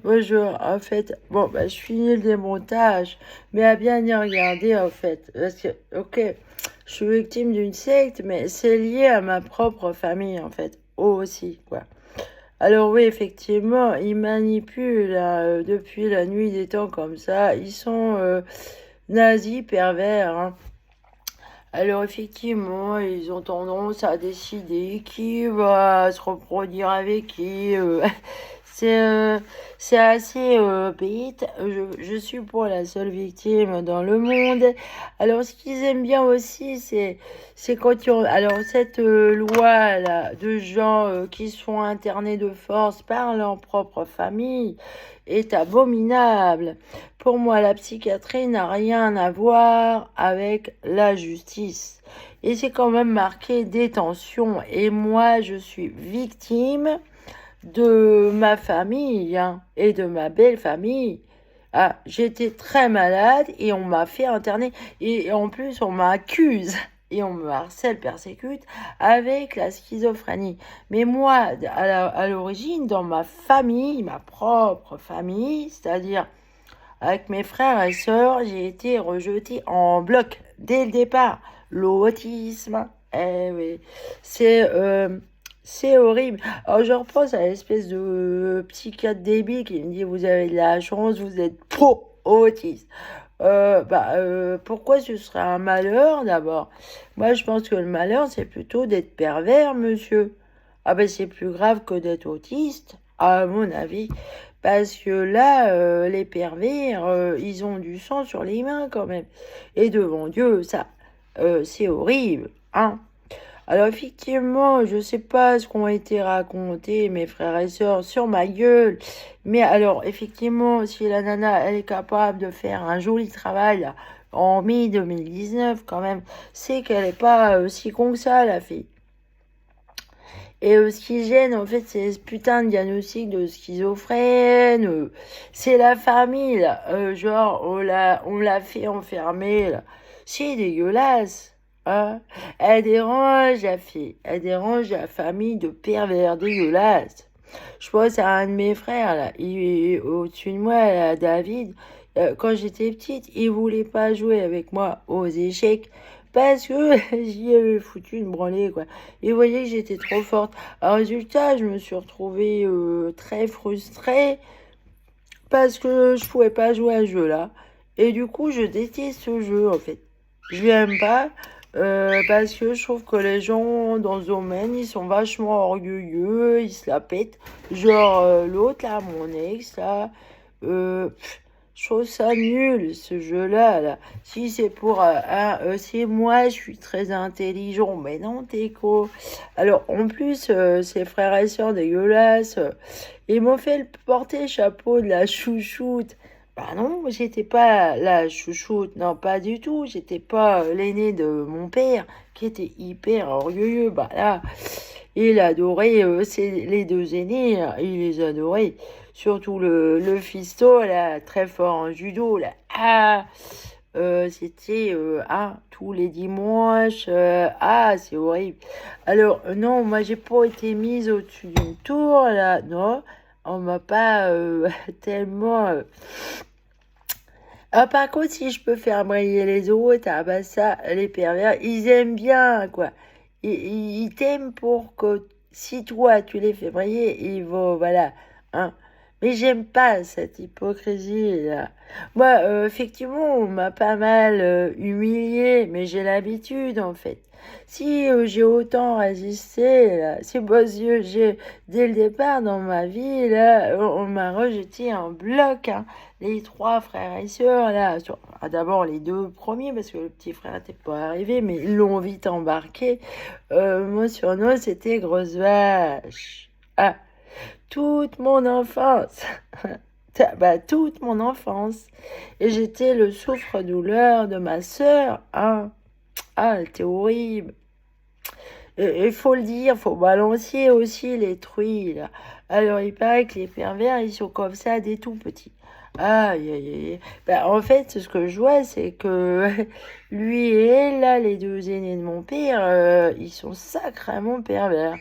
Bonjour, en fait, bon, bah, je finis le démontage, mais à bien y regarder, en fait, parce que, ok, je suis victime d'une secte, mais c'est lié à ma propre famille, en fait, aussi, quoi. Alors oui, effectivement, ils manipulent là, depuis la nuit des temps comme ça, ils sont nazis, pervers, hein. Alors effectivement, ils ont tendance à décider qui va se reproduire avec qui. C'est euh, c'est assez bête. Je suis pour la seule victime dans le monde. Alors ce qu'ils aiment bien aussi, c'est quand ils ont... Alors cette loi là de gens qui sont internés de force par leur propre famille est abominable. Pour moi, la psychiatrie n'a rien à voir avec la justice. Et c'est quand même marqué détention. Et moi, je suis victime de ma famille, hein, et de ma belle famille. Ah, j'étais très malade et on m'a fait interner. Et en plus, on m'accuse et on me harcèle, persécute avec la schizophrénie. Mais moi, à l'origine, dans ma famille, ma propre famille, c'est-à-dire avec mes frères et sœurs, j'ai été rejetée en bloc dès le départ. L'autisme, eh oui, c'est c'est horrible. Alors je repense à l'espèce de psychiatre débile qui me dit vous avez de la chance, vous êtes pro autiste. Pourquoi ce serait un malheur d'abord? Moi je pense que le malheur c'est plutôt d'être pervers, monsieur. Ah ben c'est plus grave que d'être autiste, à mon avis. Parce que là, les pervers, ils ont du sang sur les mains quand même. Et devant Dieu, ça, c'est horrible, hein. Alors effectivement, je sais pas ce qu'ont été racontés mes frères et sœurs sur ma gueule. Mais alors, effectivement, si la nana, elle est capable de faire un joli travail là, en mai 2019 quand même, c'est qu'elle est pas si con que ça, la fille. Et ce qui gêne, en fait, c'est ce putain de diagnostic de schizophrène. C'est la famille, là. Genre, on l'a fait enfermer, là. C'est dégueulasse. Hein. Elle dérange la fille. Elle dérange la famille de pervers dégueulasses. Je pense à un de mes frères, là. Au-dessus de moi, là, David. Quand j'étais petite, il voulait pas jouer avec moi aux échecs parce que j'y avais foutu une branlée, quoi. Il voyait que j'étais trop forte. Résultat, je me suis retrouvée très frustrée parce que je pouvais pas jouer à ce jeu-là. Et du coup, je déteste ce jeu, en fait. Je l'aime pas parce que je trouve que les gens dans ce domaine, ils sont vachement orgueilleux, ils se la pètent. Genre l'autre, là, mon ex, là, je trouve ça nul, ce jeu-là, là. Si c'est pour... c'est moi, je suis très intelligent. Mais non, t'es quoi? Alors, en plus, ses frères et sœurs dégueulasses, ils m'ont fait porter le chapeau de la chouchoute. Bah non, j'étais pas la chouchoute. Non, pas du tout. J'étais pas l'aîné de mon père, qui était hyper orgueilleux. Bah là, il adorait les deux aînés. Il les adorait. Surtout le fiston, là, très fort en judo, là. Ah, c'était tous les dimanches. C'est horrible. Alors, non, moi, j'ai pas été mise au-dessus d'une tour, là. Non, on m'a pas tellement... Ah, par contre, si je peux faire briller les autres, ah bah ça, les pervers, ils aiment bien, quoi. Ils t'aiment pour que si toi, tu les fais briller, ils vont, voilà, hein. Mais j'aime pas cette hypocrisie, là. Moi, effectivement, on m'a pas mal humilié, mais j'ai l'habitude, en fait. Si j'ai autant résisté, là, c'est parce que dès le départ dans ma vie, là, on m'a rejeté en bloc, hein. Les trois frères et sœurs, là, d'abord les deux premiers, parce que le petit frère n'était pas arrivé, mais ils l'ont vite embarqué. Mon surnom, c'était Grosse Vache. Ah, toute mon enfance. Toute mon enfance. Et j'étais le souffre-douleur de ma sœur, hein. Ah, elle était horrible. Il faut le dire, faut balancer aussi les truies, là. Alors, il paraît que les pervers, ils sont comme ça des tout petits. Aïe, aïe, aïe. En fait, ce que je vois, c'est que lui et elle, là, les deux aînés de mon père, ils sont sacrément pervers.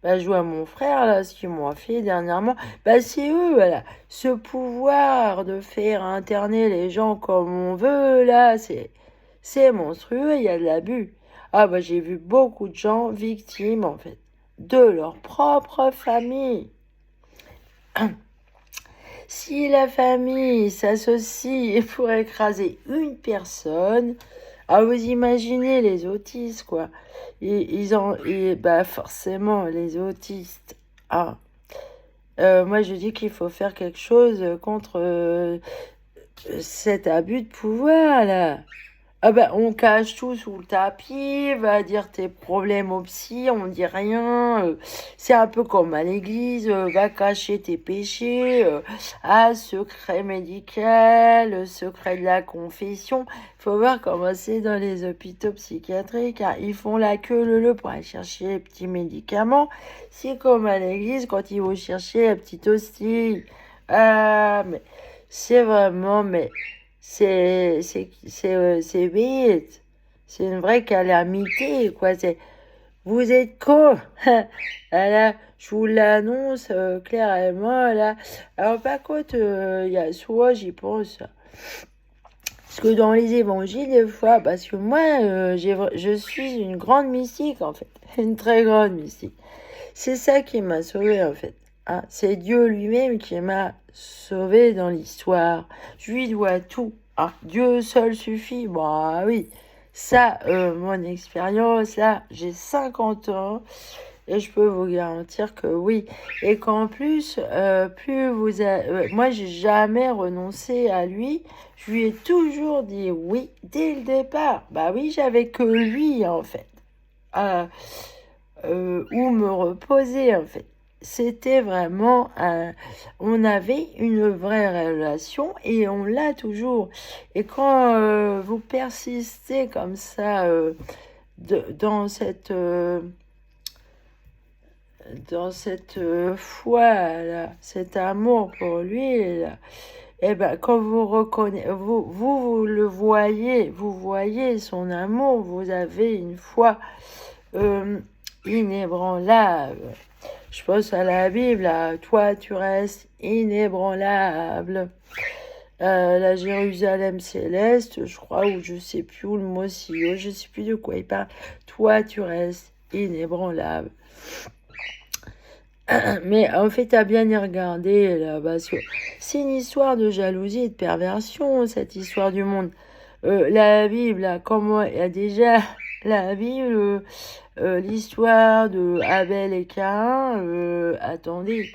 Bah, je vois mon frère, là, ce qu'ils m'ont fait dernièrement. Bah, c'est eux, voilà. Ce pouvoir de faire interner les gens comme on veut, là, c'est monstrueux, il y a de l'abus. Ah, bah, j'ai vu beaucoup de gens victimes, en fait, de leur propre famille. Si la famille s'associe pour écraser une personne, ah, vous imaginez les autistes, quoi. Bah, forcément, les autistes. Ah, moi, je dis qu'il faut faire quelque chose contre cet abus de pouvoir, là. Ah ben, on cache tout sous le tapis, va dire tes problèmes au psy, on dit rien. C'est un peu comme à l'église, va cacher tes péchés. Secret médical, secret de la confession. Faut voir comment c'est dans les hôpitaux psychiatriques, hein. Ils font la queue leu pour aller chercher les petits médicaments. C'est comme à l'église quand ils vont chercher la petite hostie. Ah, mais c'est vraiment, mais c'est bête. C'est une vraie calamité, quoi. Vous êtes con. Voilà, je vous l'annonce clairement, là. Alors, par contre, il y a souvent, j'y pense. Parce que dans les évangiles, des fois, parce que moi, je suis une grande mystique, en fait. Une très grande mystique. C'est ça qui m'a sauvée, en fait. Hein, c'est Dieu lui-même qui m'a sauvée dans l'histoire. Je lui dois tout. Ah, Dieu seul suffit. Bah oui, ça, mon expérience, là, j'ai 50 ans et je peux vous garantir que oui. Et qu'en plus, moi, j'ai jamais renoncé à lui. Je lui ai toujours dit oui dès le départ. Bah oui, j'avais que lui, en fait. Où me reposer, en fait. C'était vraiment, on avait une vraie relation et on l'a toujours. Et quand vous persistez comme ça dans cette foi, là, cet amour pour lui, là, et ben quand vous reconnaissez, vous le voyez, vous voyez son amour, vous avez une foi euh, inébranlable. Je pense à la Bible, à toi tu restes inébranlable. La Jérusalem céleste, je crois, ou je sais plus où le mot si, je sais plus de quoi il parle. Toi tu restes inébranlable. Mais en fait, t'as bien y regardé là, parce que c'est une histoire de jalousie et de perversion, cette histoire du monde. La Bible, là, comment il y a déjà la Bible, l'histoire de Abel et Caïn. Attendez,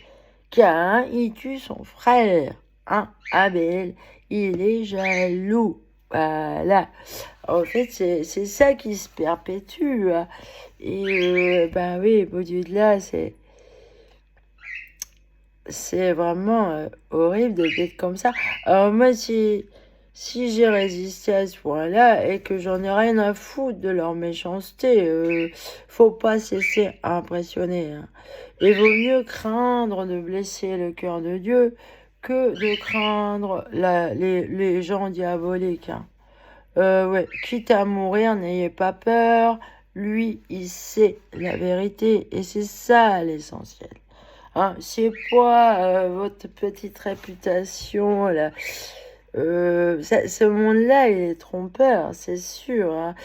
Caïn, il tue son frère. Hein, Abel, il est jaloux. Voilà. En fait, c'est ça qui se perpétue, hein. Et ben oui, au Dieu de là, c'est vraiment horrible d'être comme ça. Alors moi, si j'ai résisté à ce point-là et que j'en ai rien à foutre de leur méchanceté, faut pas se laisser impressionner, hein. Il vaut mieux craindre de blesser le cœur de Dieu que de craindre les gens diaboliques, hein. Ouais, quitte à mourir, n'ayez pas peur. Lui, il sait la vérité et c'est ça l'essentiel. Hein, c'est pas votre petite réputation là. Ce monde-là, il est trompeur, c'est sûr, hein.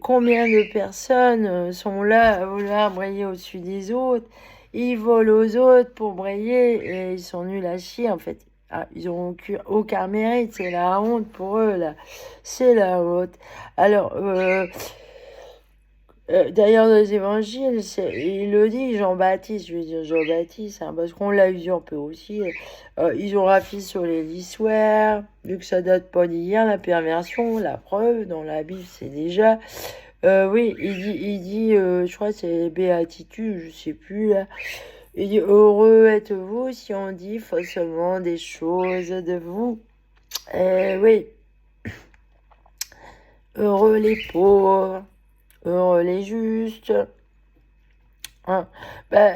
Combien de personnes sont là à vouloir briller au-dessus des autres? Ils volent aux autres pour briller et ils sont nuls à chier en fait. Ah, ils ont aucun mérite, c'est la honte pour eux là. C'est la honte. Alors, d'ailleurs, dans les évangiles, il le dit, Jean-Baptiste, je veux dire Jean-Baptiste, hein, parce qu'on l'a usurpé aussi. Ils ont rafistolé l'histoire, vu que ça date pas d'hier, la perversion, la preuve, dans la Bible, c'est déjà. Oui, il dit je crois que c'est Béatitude, je sais plus, là. Il dit, heureux êtes-vous si on dit faussement des choses de vous. Oui, heureux les pauvres, heureux les justes. Hein. Bah,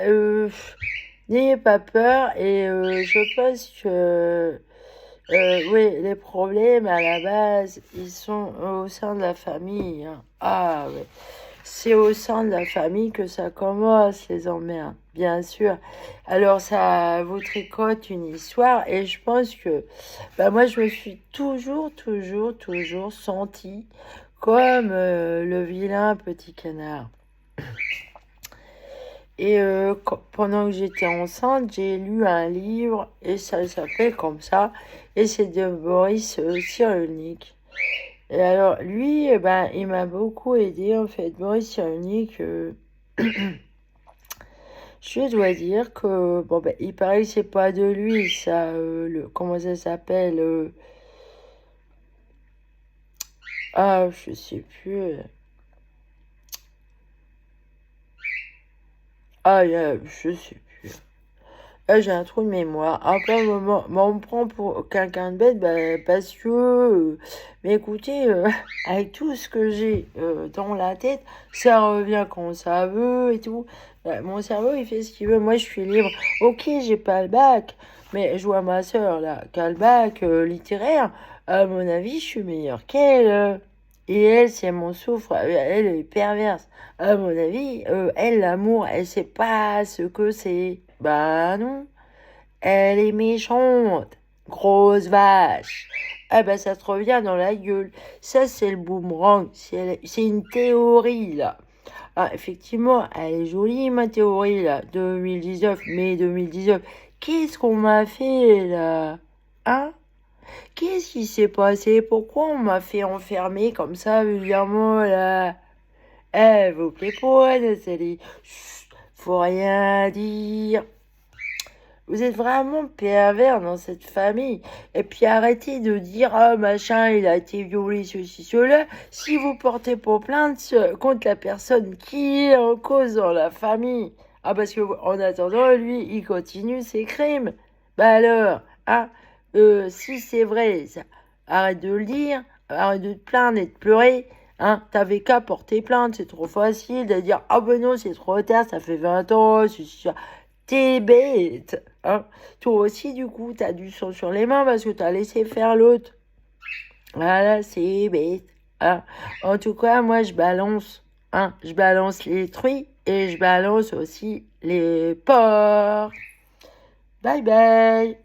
n'ayez pas peur et je pense que oui, les problèmes à la base, ils sont au sein de la famille, hein. Ah ouais. c'est au sein de la famille que ça commence, les emmerdes, bien sûr. Alors, ça vous tricote une histoire, et je pense que, bah, moi, je me suis toujours sentie comme le vilain petit canard. Et pendant que j'étais enceinte, j'ai lu un livre, et ça s'appelle comme ça, et c'est de Boris Cyrulnik. Et alors, lui, ben, il m'a beaucoup aidé, en fait. Boris Cyrulnik, je dois dire que, bon, ben, il paraît que c'est pas de lui, ça, comment ça s'appelle ah, je sais plus. Ah, je sais plus. Là, j'ai un trou de mémoire. Après, on me prend pour quelqu'un de bête, ben, parce que, mais écoutez, avec tout ce que j'ai dans la tête, ça revient quand ça veut et tout. Mon cerveau, il fait ce qu'il veut. Moi, je suis libre. Ok, j'ai pas le bac, mais je vois ma soeur, là, qui a le bac littéraire. À mon avis, je suis meilleure qu'elle. Et elle, c'est mon souffre. Elle est perverse. À mon avis, elle, l'amour, elle sait pas ce que c'est. Bah non. Elle est méchante. Grosse vache. Ah bah ça te revient dans la gueule. Ça, c'est le boomerang. C'est une théorie, là. Ah, effectivement, elle est jolie, ma théorie, là. 2019, mai 2019. Qu'est-ce qu'on m'a fait, là? Hein? Qu'est-ce qui s'est passé? Pourquoi on m'a fait enfermer comme ça, vulgairement, là? Eh, vous plaît pas, Nathalie. Chut, faut rien dire. Vous êtes vraiment pervers dans cette famille. Et puis arrêtez de dire, ah machin, il a été violé, ceci, cela. Si vous portez pas plainte contre la personne qui est en cause dans la famille. Ah, parce que en attendant, lui, il continue ses crimes. Bah alors, hein, si c'est vrai, ça, arrête de le dire, arrête de te plaindre et de pleurer. Hein, t'avais qu'à porter plainte, c'est trop facile de dire, ah ben non, c'est trop tard, ça fait 20 ans, ceci, ça. T'es bête, hein. Toi aussi, du coup, t'as du sang sur les mains parce que t'as laissé faire l'autre. Voilà, c'est bête, hein. En tout cas, moi, je balance, hein. Je balance les truies et je balance aussi les porcs. Bye bye.